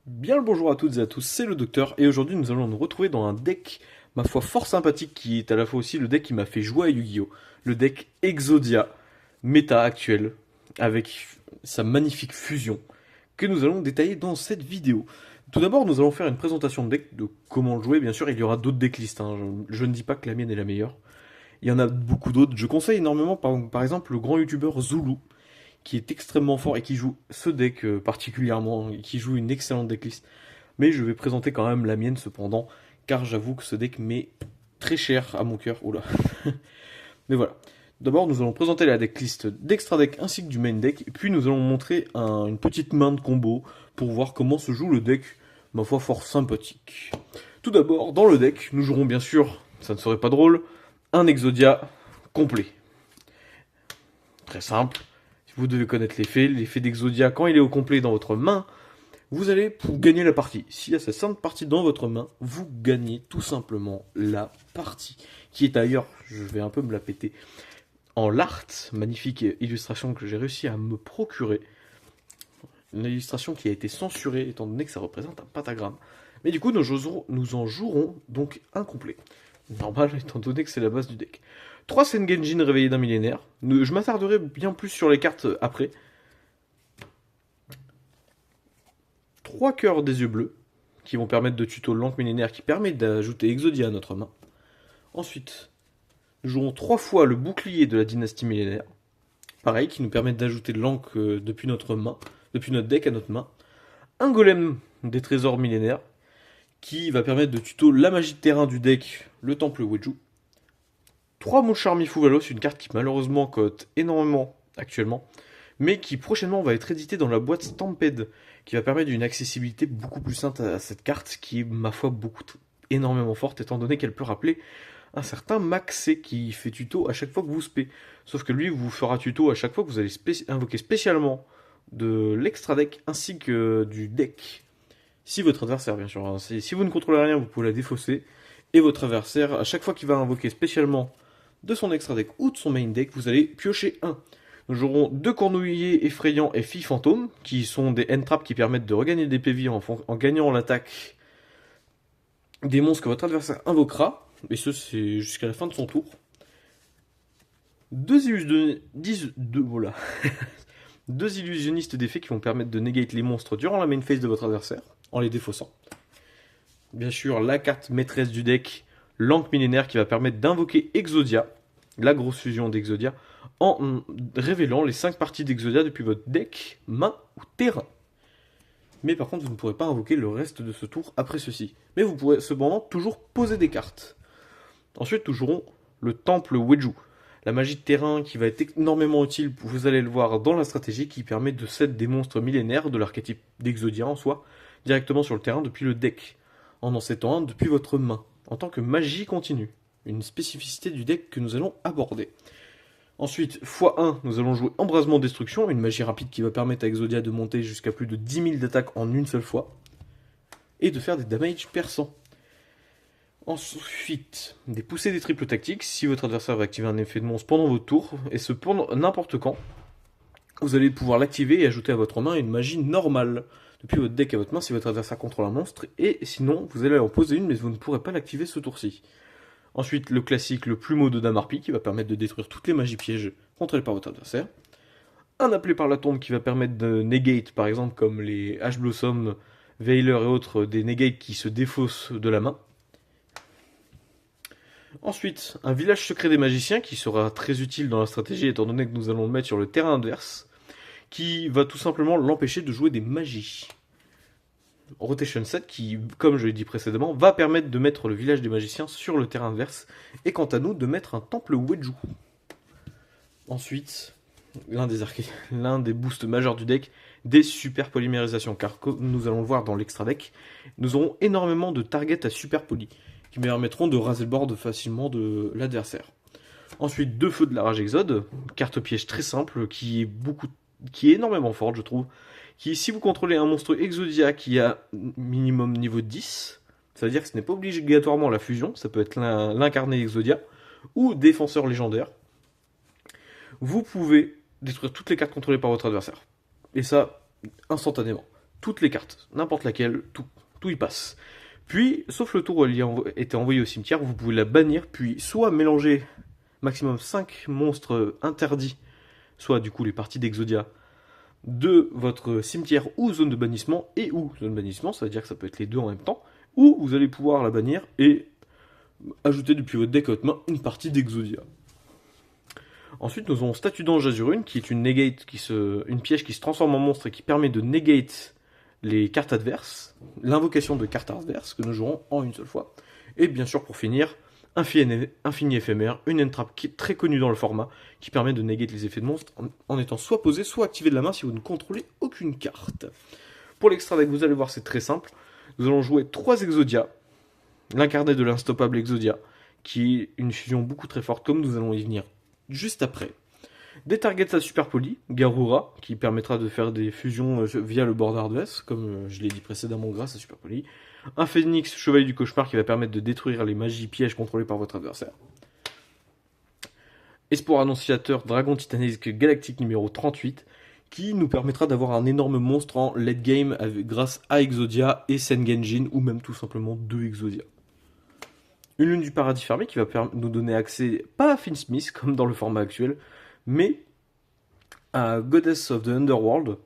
Bien le bonjour à toutes et à tous, c'est le docteur et aujourd'hui nous allons nous retrouver dans un deck, ma foi, fort sympathique qui est à la fois aussi le deck qui m'a fait jouer à Yu-Gi-Oh! Le deck Exodia, méta actuel, avec sa magnifique fusion, que nous allons détailler dans cette vidéo. Tout d'abord, nous allons faire une présentation de deck, de comment le jouer, bien sûr, il y aura d'autres decklists, hein. Je ne dis pas que la mienne est la meilleure, il y en a beaucoup d'autres. Je conseille énormément, par exemple, le grand youtubeur Zulu, qui est extrêmement fort et qui joue ce deck particulièrement, et qui joue une excellente decklist. Mais je vais présenter quand même la mienne cependant, car j'avoue que ce deck m'est très cher à mon cœur. Oula. Mais voilà. D'abord, nous allons présenter la decklist d'extra deck ainsi que du main deck, et puis nous allons montrer une petite main de combo pour voir comment se joue le deck, ma foi fort sympathique. Tout d'abord, dans le deck, nous jouerons bien sûr, ça ne serait pas drôle, un Exodia complet. Très simple. Vous devez connaître l'effet d'Exodia quand il est au complet dans votre main, vous allez gagner la partie. S'il y a cette sainte partie dans votre main, vous gagnez tout simplement la partie. Qui est d'ailleurs, je vais un peu me la péter, en l'art, magnifique illustration que j'ai réussi à me procurer. Une illustration qui a été censurée étant donné que ça représente un pentagramme. Mais du coup, nous en jouerons donc un complet. Normal étant donné que c'est la base du deck. 3 Sengenjin réveillés d'un millénaire. Je m'attarderai bien plus sur les cartes après. 3 cœurs des yeux bleus, qui vont permettre de tuto l'encre millénaire, qui permet d'ajouter Exodia à notre main. Ensuite, nous jouerons 3 fois le bouclier de la dynastie millénaire. Pareil, qui nous permet d'ajouter l'encre depuis notre main, depuis notre deck à notre main. Un golem des trésors millénaires, qui va permettre de tuto la magie de terrain du deck, le temple Weju. 3 Moncharmi Fouvalos, une carte qui malheureusement cote énormément actuellement, mais qui prochainement va être éditée dans la boîte Stampede, qui va permettre une accessibilité beaucoup plus simple à cette carte, qui est, ma foi, énormément forte, étant donné qu'elle peut rappeler un certain Maxé qui fait tuto à chaque fois que vous spé. Sauf que lui vous fera tuto à chaque fois que vous allez invoquer spécialement de l'extra deck ainsi que du deck. Si votre adversaire, bien sûr, hein, si vous ne contrôlez rien, vous pouvez la défausser. Et votre adversaire, à chaque fois qu'il va invoquer spécialement de son extra deck ou de son main deck, vous allez piocher un. Nous jouerons 2 cornouillers effrayants et filles fantômes, qui sont des end-traps qui permettent de regagner des PV en gagnant l'attaque des monstres que votre adversaire invoquera, et ce c'est jusqu'à la fin de son tour. 2 voilà. 2 illusionnistes d'effet qui vont permettre de negate les monstres durant la main phase de votre adversaire, en les défaussant. Bien sûr, la carte maîtresse du deck, l'encre millénaire qui va permettre d'invoquer Exodia, la grosse fusion d'Exodia, en révélant les 5 parties d'Exodia depuis votre deck, main ou terrain. Mais par contre, vous ne pourrez pas invoquer le reste de ce tour après ceci. Mais vous pourrez cependant toujours poser des cartes. Ensuite, nous jouerons le temple Weju. La magie de terrain qui va être énormément utile, vous allez le voir dans la stratégie, qui permet de set des monstres millénaires de l'archétype d'Exodia en soi, directement sur le terrain depuis le deck, en settant un depuis votre main, en tant que magie continue. Une spécificité du deck que nous allons aborder. Ensuite, x1, nous allons jouer Embrasement Destruction, une magie rapide qui va permettre à Exodia de monter jusqu'à plus de 10 000 d'attaque en une seule fois, et de faire des damages perçants. Ensuite, des poussées des triples tactiques, si votre adversaire va activer un effet de monstre pendant votre tour, et ce pendant n'importe quand, vous allez pouvoir l'activer et ajouter à votre main une magie normale, depuis votre deck à votre main si votre adversaire contrôle un monstre, et sinon, vous allez en poser une, mais vous ne pourrez pas l'activer ce tour-ci. Ensuite, le classique, le plumeau de Damarpi, qui va permettre de détruire toutes les magies pièges contrôlées par votre adversaire. Un appelé par la tombe qui va permettre de negate, par exemple, comme les Ash Blossom, Veiler et autres, des negates qui se défaussent de la main. Ensuite, un village secret des magiciens, qui sera très utile dans la stratégie, étant donné que nous allons le mettre sur le terrain adverse, qui va tout simplement l'empêcher de jouer des magies. Rotation 7 qui, comme je l'ai dit précédemment, va permettre de mettre le village des magiciens sur le terrain adverse, et quant à nous, de mettre un temple Weju. Ensuite, l'un des boosts majeurs du deck, des super polymérisations, car comme nous allons le voir dans l'extra deck, nous aurons énormément de targets à super poly, qui me permettront de raser le board facilement de l'adversaire. Ensuite, 2 feux de la rage exode, carte piège très simple, qui est énormément forte, je trouve, qui, si vous contrôlez un monstre Exodia qui a minimum niveau 10, ça veut dire que ce n'est pas obligatoirement la fusion, ça peut être l'incarné Exodia, ou défenseur légendaire, vous pouvez détruire toutes les cartes contrôlées par votre adversaire. Et ça, instantanément. toutes les cartes, n'importe laquelle, tout y passe. Puis, sauf le tour où elle y a été envoyée au cimetière, vous pouvez la bannir, puis soit mélanger maximum 5 monstres interdits, soit du coup les parties d'Exodia, de votre cimetière ou zone de bannissement, et ou zone de bannissement, ça veut dire que ça peut être les deux en même temps, ou vous allez pouvoir la bannir et ajouter depuis votre deck à votre main une partie d'Exodia. Ensuite, nous avons Statue d'Ange Azurune, qui est une negate, une piège qui se transforme en monstre et qui permet de negate les cartes adverses, l'invocation de cartes adverses que nous jouerons en une seule fois. Et bien sûr, pour finir, Infini éphémère, une entrap qui est très connue dans le format, qui permet de negate les effets de monstre en étant soit posé, soit activé de la main si vous ne contrôlez aucune carte. Pour l'extra deck, vous allez voir, c'est très simple. Nous allons jouer 3 Exodia, l'incarné de l'instoppable Exodia, qui est une fusion beaucoup très forte, comme nous allons y venir juste après. Des targets à super poli, Garura, qui permettra de faire des fusions via le board hardvest, comme je l'ai dit précédemment grâce à super poli. Un Phoenix, Chevalier du Cauchemar, qui va permettre de détruire les magies pièges contrôlées par votre adversaire. Espoir Annonciateur, Dragon Titanesque Galactique numéro 38, qui nous permettra d'avoir un énorme monstre en late game grâce à Exodia et Sengenjin, ou même tout simplement 2 Exodia. Une lune du paradis fermée qui va nous donner accès, pas à Finsmith comme dans le format actuel, mais à Goddess of the Underworld,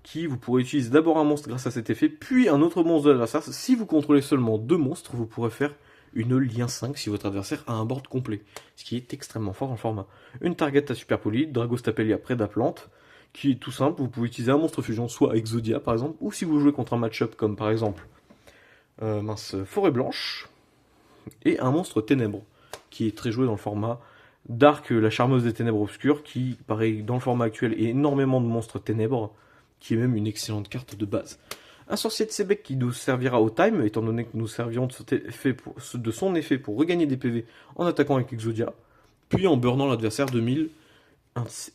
qui vous pourrez utiliser d'abord un monstre grâce à cet effet, puis un autre monstre de l'adversaire. Si vous contrôlez seulement 2 monstres, vous pourrez faire une lien 5 si votre adversaire a un board complet, ce qui est extrêmement fort dans le format. Une target à super poli, Dragostapelia Prédaplante, qui est tout simple, vous pouvez utiliser un monstre fusion, soit Exodia par exemple, ou si vous jouez contre un match-up comme par exemple Forêt Blanche, et un monstre Ténèbres, qui est très joué dans le format Dark, la charmeuse des ténèbres obscures, qui, pareil, dans le format actuel, est énormément de monstres ténèbres, qui est même une excellente carte de base. Un sorcier de Sebec qui nous servira au time, étant donné que nous servirons de son effet pour regagner des PV en attaquant avec Exodia, puis en burnant l'adversaire de 1000,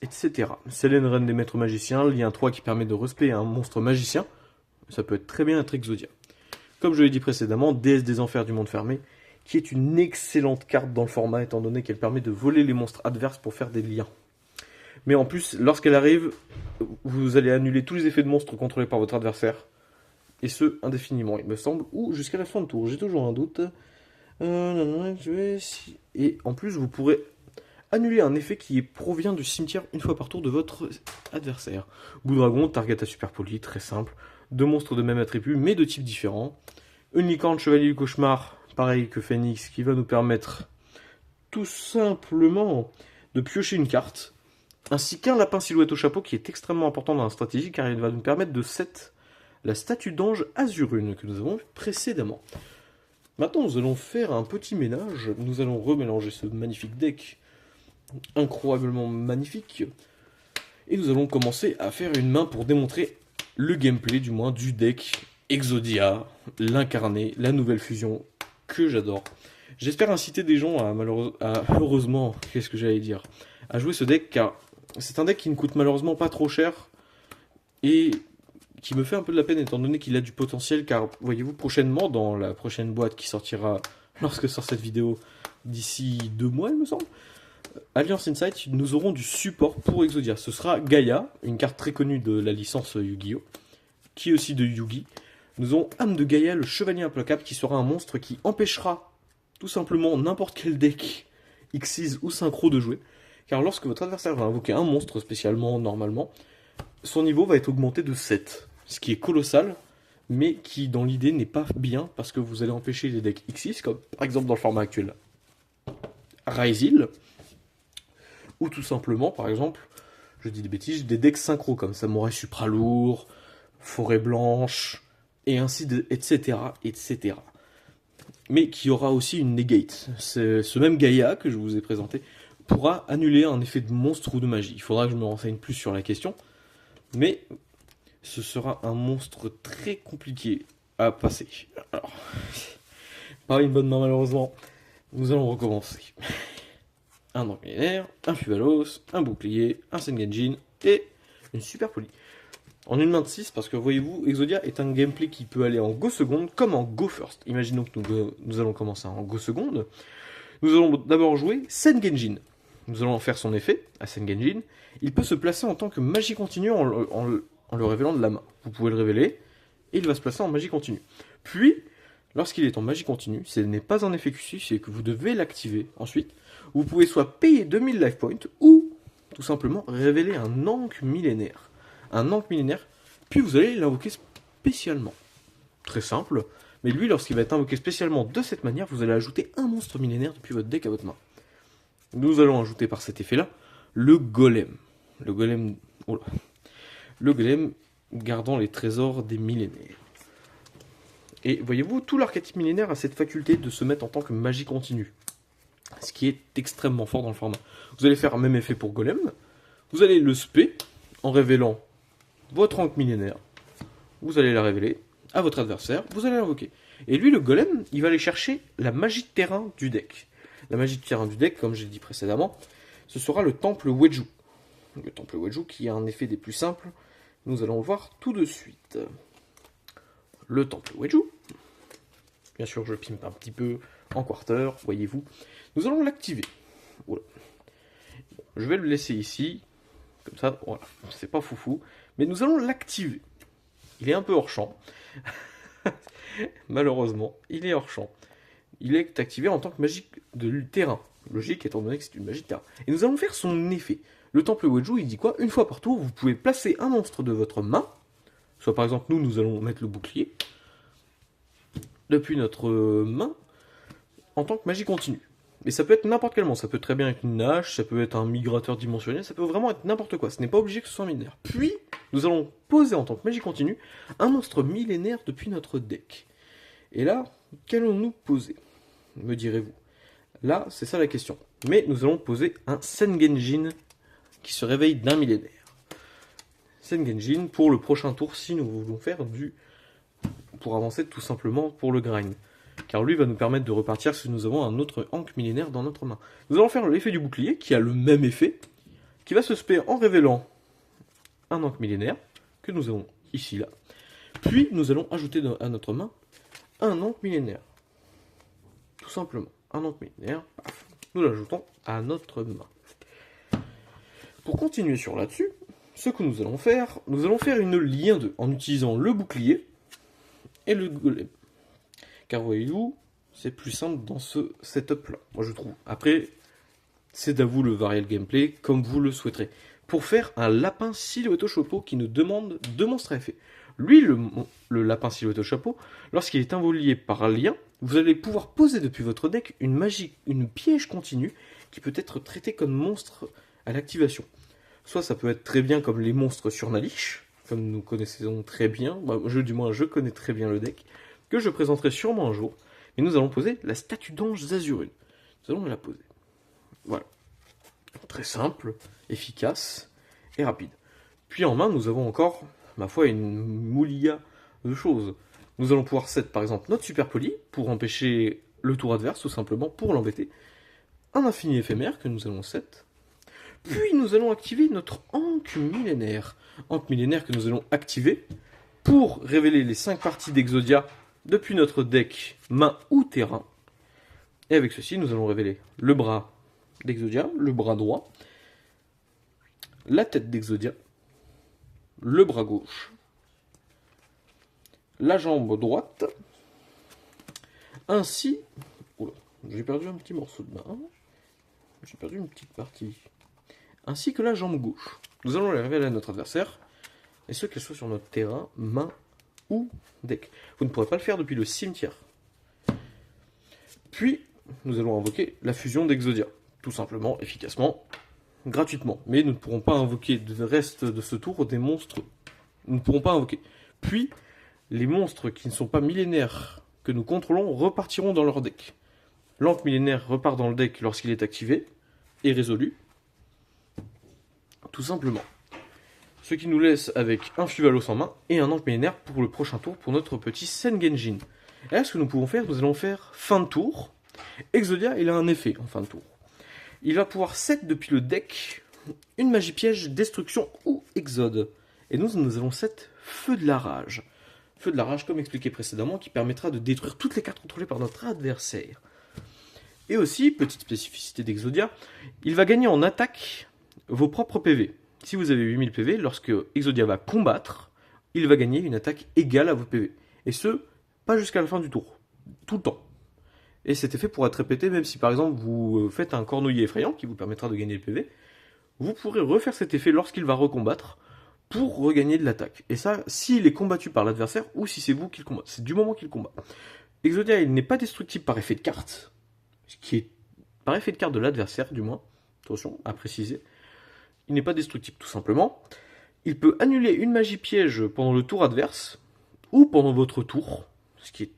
etc. Selene, reine des maîtres magiciens, lien 3 qui permet de respect un monstre magicien, ça peut être très bien être Exodia. Comme je l'ai dit précédemment, déesse des enfers du monde fermé, qui est une excellente carte dans le format, étant donné qu'elle permet de voler les monstres adverses pour faire des liens. Mais en plus, lorsqu'elle arrive, vous allez annuler tous les effets de monstres contrôlés par votre adversaire, et ce, indéfiniment, il me semble, ou jusqu'à la fin de tour, j'ai toujours un doute. Et en plus, vous pourrez annuler un effet qui provient du cimetière une fois par tour de votre adversaire. Boudragon, target à super poli, très simple, 2 monstres de même attribut, mais de types différents. Une licorne, chevalier du cauchemar, pareil que Phoenix, qui va nous permettre tout simplement de piocher une carte, ainsi qu'un lapin silhouette au chapeau qui est extrêmement important dans la stratégie car il va nous permettre de set la statue d'ange Azurune que nous avons vu précédemment. Maintenant nous allons faire un petit ménage, nous allons remélanger ce magnifique deck, incroyablement magnifique, et nous allons commencer à faire une main pour démontrer le gameplay du moins du deck Exodia, l'incarné, la nouvelle fusion que j'adore. J'espère inciter des gens heureusement, qu'est-ce que j'allais dire, à jouer ce deck car c'est un deck qui ne coûte malheureusement pas trop cher et qui me fait un peu de la peine étant donné qu'il a du potentiel car voyez-vous prochainement dans la prochaine boîte qui sortira lorsque sort cette vidéo d'ici 2 mois il me semble, Alliance Insight, nous aurons du support pour Exodia. Ce sera Gaïa, une carte très connue de la licence Yu-Gi-Oh! Qui est aussi de Yugi. Nous avons Âme de Gaïa, le chevalier implacable, qui sera un monstre qui empêchera tout simplement n'importe quel deck Xyz ou synchro de jouer. Car lorsque votre adversaire va invoquer un monstre spécialement, normalement, son niveau va être augmenté de 7. Ce qui est colossal, mais qui dans l'idée n'est pas bien, parce que vous allez empêcher les decks Xyz, comme par exemple dans le format actuel Raizil, ou tout simplement, par exemple, je dis des bêtises, des decks synchro comme Samouraï Supralourd, Forêt Blanche, et ainsi de, etc., etc. Mais qui aura aussi une negate. Ce même Gaïa que je vous ai présenté pourra annuler un effet de monstre ou de magie. Il faudra que je me renseigne plus sur la question, mais ce sera un monstre très compliqué à passer. Alors, pas une bonne main malheureusement. Nous allons recommencer. Un Drank Millénaire, un Fuvalos, un Bouclier, un Sengenjin et une Super Poli. En une main de 6, parce que voyez-vous, Exodia est un gameplay qui peut aller en Go Seconde comme en Go First. Imaginons que nous allons commencer en Go Seconde. Nous allons d'abord jouer Sengenjin. Nous allons faire son effet à Sengenjin. Il peut se placer en tant que magie continue en le révélant de la main. Vous pouvez le révéler, et il va se placer en magie continue. Puis, lorsqu'il est en magie continue, ce n'est pas un effet QC, c'est que vous devez l'activer ensuite. Vous pouvez soit payer 2000 life points, ou tout simplement révéler un ankh millénaire. Un ankh millénaire, puis vous allez l'invoquer spécialement. Très simple, mais lui, lorsqu'il va être invoqué spécialement de cette manière, vous allez ajouter un monstre millénaire depuis votre deck à votre main. Nous allons ajouter par cet effet-là le golem. Le golem, oh là. Le golem gardant les trésors des millénaires. Et voyez-vous, tout l'archétype millénaire a cette faculté de se mettre en tant que magie continue. Ce qui est extrêmement fort dans le format. Vous allez faire un même effet pour golem. Vous allez le spé en révélant votre ankh millénaire. Vous allez la révéler à votre adversaire. Vous allez l'invoquer. Et lui, le golem, il va aller chercher la magie de terrain du deck. La magie de terrain du deck, comme j'ai dit précédemment, ce sera le temple Weju. Le temple Weju qui a un effet des plus simples. Nous allons le voir tout de suite. Le temple Weju. Bien sûr, je pimpe un petit peu en quarter, voyez-vous. Nous allons l'activer. Voilà. Je vais le laisser ici. Comme ça, voilà. C'est pas foufou. Mais nous allons l'activer. Il est un peu hors champ. Malheureusement, il est hors champ. Il est activé en tant que magie de terrain. Logique, étant donné que c'est une magie de terrain. Et nous allons faire son effet. Le temple Weju, il dit quoi? Une fois par tour, vous pouvez placer un monstre de votre main. Soit par exemple, nous allons mettre le bouclier. Depuis notre main. En tant que magie continue. Mais ça peut être n'importe quel monstre. Ça peut très bien être une hache, ça peut être un migrateur dimensionnel, ça peut vraiment être n'importe quoi. Ce n'est pas obligé que ce soit un millénaire. Puis, nous allons poser en tant que magie continue un monstre millénaire depuis notre deck. Et là, qu'allons-nous poser, me direz-vous? Là, c'est ça la question. Mais nous allons poser un Sengenjin qui se réveille d'un millénaire. Sengenjin pour le prochain tour si nous voulons faire pour avancer tout simplement pour le grind. Car lui va nous permettre de repartir si nous avons un autre ankh millénaire dans notre main. Nous allons faire l'effet du bouclier, qui a le même effet, qui va se spé en révélant un ankh millénaire, que nous avons ici, là. Puis nous allons ajouter à notre main un ankh millénaire. Tout simplement, un ankh millénaire, paf, nous l'ajoutons à notre main. Pour continuer sur là-dessus, ce que nous allons faire une lien 2, en utilisant le bouclier et le golem. Car voyez-vous, c'est plus simple dans ce setup-là, moi je trouve. Après, c'est à vous le varier le gameplay comme vous le souhaiterez. Pour faire un lapin silhouette au chapeau qui nous demande 2 monstres à effet. Lui, le lapin silhouette au chapeau, lorsqu'il est invoqué par lien, vous allez pouvoir poser depuis votre deck une piège continue qui peut être traitée comme monstre à l'activation. Soit ça peut être très bien comme les monstres sur Nalish, comme nous connaissons très bien, du moins je connais très bien le deck, que je présenterai sûrement un jour, et nous allons poser la statue d'ange Zazurune. Nous allons la poser. Voilà. Très simple, efficace et rapide. Puis en main, nous avons encore, ma foi, une moulia de choses. Nous allons pouvoir set par exemple notre super poli, pour empêcher le tour adverse, tout simplement, pour l'embêter. Un infini éphémère que nous allons set. Puis nous allons activer notre ankh millénaire. Ankh millénaire que nous allons activer pour révéler les 5 parties d'Exodia depuis notre deck main ou terrain. Et avec ceci, nous allons révéler le bras d'Exodia, le bras droit, la tête d'Exodia, le bras gauche, la jambe droite, ainsi... Oula, j'ai perdu un petit morceau de main. J'ai perdu une petite partie. Ainsi que la jambe gauche. Nous allons les révéler à notre adversaire, et ce qu'elle soit sur notre terrain, main ou deck. Vous ne pourrez pas le faire depuis le cimetière. Puis, nous allons invoquer la fusion d'Exodia. Tout simplement, efficacement, gratuitement. Mais nous ne pourrons pas invoquer le reste de ce tour des monstres. Nous ne pourrons pas invoquer. Puis, les monstres qui ne sont pas millénaires que nous contrôlons repartiront dans leur deck. L'ankh millénaire repart dans le deck lorsqu'il est activé et résolu. Tout simplement. Ce qui nous laisse avec un Fluvalos en main et un ankh millénaire pour le prochain tour pour notre petit Sengenjin. Et là, ce que nous pouvons faire, nous allons faire fin de tour. Exodia, il a un effet en fin de tour. Il va pouvoir set depuis le deck une magie piège, destruction ou exode. Et nous allons set Feu de la Rage. Feu de la Rage, comme expliqué précédemment, qui permettra de détruire toutes les cartes contrôlées par notre adversaire. Et aussi, petite spécificité d'Exodia, il va gagner en attaque vos propres PV. Si vous avez 8000 PV, lorsque Exodia va combattre, il va gagner une attaque égale à votre PV. Et ce, pas jusqu'à la fin du tour. Tout le temps. Et cet effet pourra être répété même si par exemple vous faites un cornouiller effrayant qui vous permettra de gagner le PV. Vous pourrez refaire cet effet lorsqu'il va recombattre pour regagner de l'attaque. Et ça, s'il est combattu par l'adversaire ou si c'est vous qui le combattez. C'est du moment qu'il combat. Exodia, il n'est pas destructible par effet de carte, ce qui est par effet de carte de l'adversaire, du moins. Attention, à préciser. Il n'est pas destructible, tout simplement. Il peut annuler une magie piège pendant le tour adverse, ou pendant votre tour, ce qui est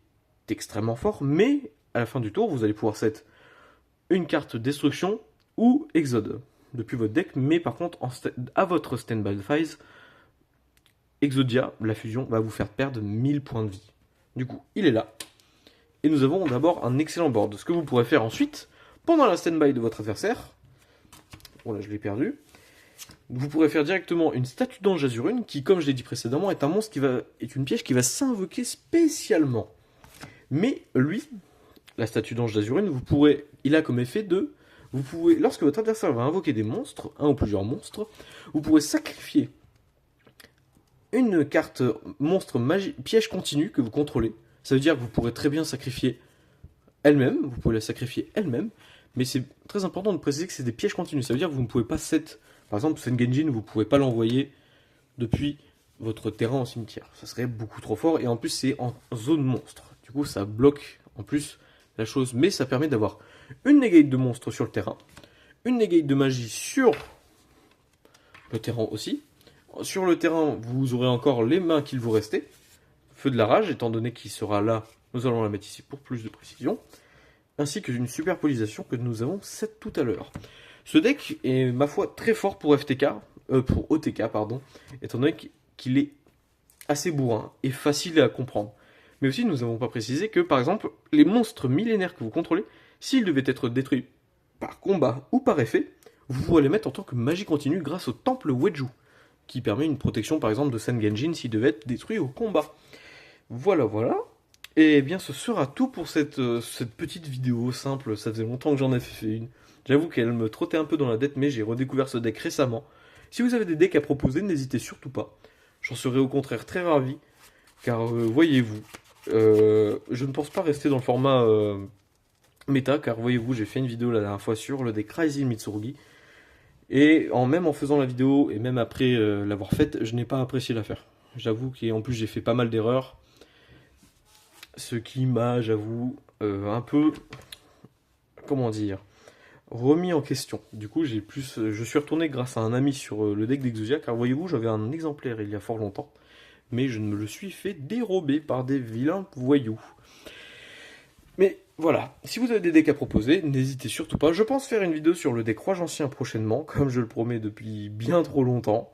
extrêmement fort, mais à la fin du tour, vous allez pouvoir set une carte destruction ou exode depuis votre deck, mais par contre, à votre standby phase, Exodia, la fusion, va vous faire perdre 1000 points de vie. Du coup, il est là. Et nous avons d'abord un excellent board. Ce que vous pourrez faire ensuite, pendant la standby de votre adversaire, bon là je l'ai perdu, vous pourrez faire directement une statue d'ange Azurune qui, comme je l'ai dit précédemment, est un monstre est une piège qui va s'invoquer spécialement. Mais lui, la statue d'ange d'Azurine, il a comme effet lorsque votre adversaire va invoquer des monstres, un ou plusieurs monstres, vous pourrez sacrifier une carte monstre piège continu que vous contrôlez. Ça veut dire que vous pourrez très bien sacrifier elle-même, vous pouvez la sacrifier elle-même, mais c'est très important de préciser que c'est des pièges continus. Ça veut dire que vous ne pouvez pas par exemple, Sengenjin, vous ne pouvez pas l'envoyer depuis votre terrain en cimetière. Ça serait beaucoup trop fort, et en plus c'est en zone monstre. Du coup, ça bloque en plus la chose, mais ça permet d'avoir une negate de monstre sur le terrain, une negate de magie sur le terrain aussi. Sur le terrain, vous aurez encore les mains qu'il vous restait. Feu de la rage, étant donné qu'il sera là, nous allons la mettre ici pour plus de précision. Ainsi qu'une superpolisation que nous avons set tout à l'heure. Ce deck est, ma foi, très fort pour pour OTK, pardon, étant donné qu'il est assez bourrin et facile à comprendre. Mais aussi, nous n'avons pas précisé que, par exemple, les monstres millénaires que vous contrôlez, s'ils devaient être détruits par combat ou par effet, vous pourrez les mettre en tant que magie continue grâce au temple Weju, qui permet une protection, par exemple, de Sengenjin s'il devait être détruit au combat. Voilà, voilà. Et bien, ce sera tout pour cette petite vidéo simple. Ça faisait longtemps que j'en ai fait une. J'avoue qu'elle me trottait un peu dans la tête, mais j'ai redécouvert ce deck récemment. Si vous avez des decks à proposer, n'hésitez surtout pas. J'en serais au contraire très ravi, car voyez-vous, je ne pense pas rester dans le format méta, car voyez-vous, j'ai fait une vidéo la dernière fois sur le deck Rising Mitsurugi, et même en faisant la vidéo, et même après l'avoir faite, je n'ai pas apprécié l'affaire. J'avoue qu'en plus j'ai fait pas mal d'erreurs, ce qui m'a, j'avoue, un peu, comment dire, remis en question. Du coup, je suis retourné grâce à un ami sur le deck d'Exodia, car voyez-vous, j'avais un exemplaire il y a fort longtemps, mais je ne me le suis fait dérober par des vilains voyous. Mais voilà, si vous avez des decks à proposer, n'hésitez surtout pas. Je pense faire une vidéo sur le deck Roi Ancien prochainement, comme je le promets depuis bien trop longtemps.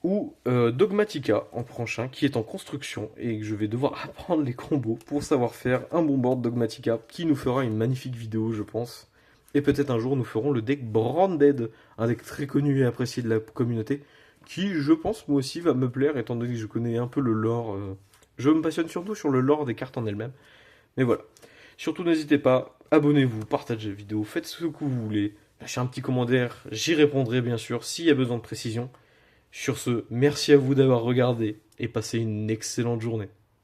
Ou Dogmatica en prochain, qui est en construction, et que je vais devoir apprendre les combos pour savoir faire un bon board Dogmatica, qui nous fera une magnifique vidéo, je pense. Et peut-être un jour, nous ferons le deck Branded, un deck très connu et apprécié de la communauté, qui, je pense, moi aussi, va me plaire, étant donné que je connais un peu le lore. Je me passionne surtout sur le lore des cartes en elles-mêmes. Mais voilà. Surtout, n'hésitez pas, abonnez-vous, partagez la vidéo, faites ce que vous voulez, lâchez un petit commentaire, j'y répondrai bien sûr, s'il y a besoin de précision. Sur ce, merci à vous d'avoir regardé, et passez une excellente journée.